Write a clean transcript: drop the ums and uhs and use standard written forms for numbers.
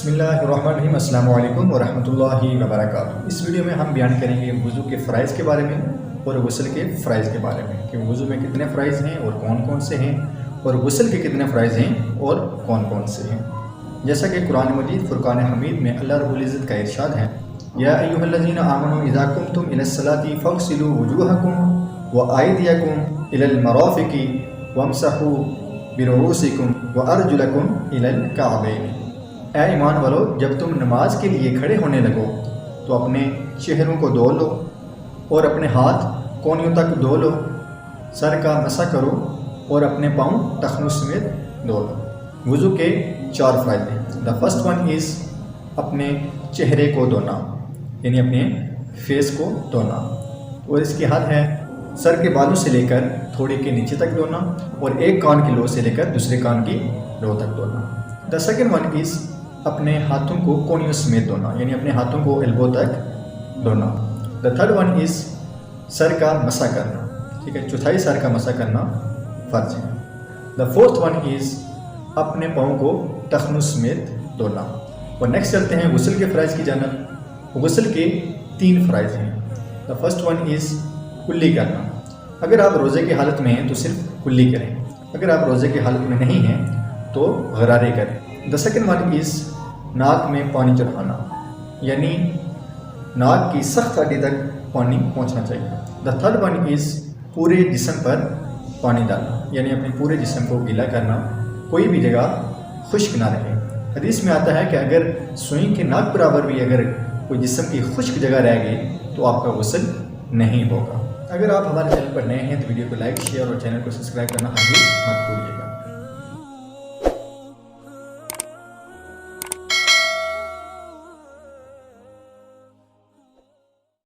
बिस्मिल्लाहिर्रहमानिर्रहीम। अस्सलामु अलैकुम वरहमतुल्लाहि वबरकातुहू। इस वीडियो में हम बयान करेंगे वज़ू के फ़राइज़ के बारे में और गुस्ल के फ़राइज़ के बारे में कि वज़ू में कितने फ़राइज़ हैं और कौन कौन से हैं, और गुस्ल के कितने फ़राइज़ हैं और कौन कौन से हैं। जैसा कि कुरान मजीद फ़ुरक़ान हमीद में अल्लाह रब्बुल इज़्ज़त का इरशाद है, या अय्युहल्लज़ीना आमनू इज़ा कुमतुम इलस्सलाति फ़ग़सिलू वुजूहकुम व अयदियकुम इलल मराफ़िक़ि वम्सहू बिरुऊसिकुम व अर्जुलकुम इलल कअबैन। ऐ ईमान वालो, जब तुम नमाज के लिए खड़े होने लगो तो अपने चेहरों को धो लो और अपने हाथ कोहनियों तक धो लो, सर का मसा करो और अपने पाँव टखनों समेत धो लो। वज़ू के 4 फ़ायदे हैं। द फर्स्ट वन इज़ अपने चेहरे को धोना, यानी अपने फेस को धोना, और इसकी हद है सर के बालों से लेकर थोड़ी के नीचे तक धोना और एक कान की लो से लेकर दूसरे कान की लो तक धोना। द सेकेंड वन इज़ अपने हाथों को कोहनियों समेत धोना, यानी अपने हाथों को एल्बो तक धोना। The third one is sir का मसा करना, ठीक है, चौथाई सर का मसा करना फ़र्ज है। द फोर्थ वन इज़ अपने पाँव को टखनों समेत धोना। और नेक्स्ट चलते हैं गुस्ल के फ़राइज़ की जानब। गुस्ल के 3 फ़राइज़ हैं। द फर्स्ट वन इज़ कुल्ली करना। अगर आप रोज़े की हालत में हैं तो सिर्फ कुल्ली करें, अगर आप रोज़े की हालत में नहीं हैं तो गरारे करें। द सेकेंड वन इज़ नाक में पानी चढ़ाना, यानी नाक की सख्त हड्डी तक पानी पहुंचना चाहिए। द थर्ड वन इज़ पूरे जिस्म पर पानी डालना, यानी अपने पूरे जिस्म को गीला करना, कोई भी जगह खुश्क ना रहे। हदीस में आता है कि अगर सुई के नाक बराबर भी अगर कोई जिस्म की खुश्क जगह रह गई तो आपका गुस्ल नहीं होगा। अगर आप हमारे चैनल पर नए हैं तो वीडियो को लाइक, शेयर और चैनल को सब्सक्राइब करना हरगिज़ मत भूलिएगा।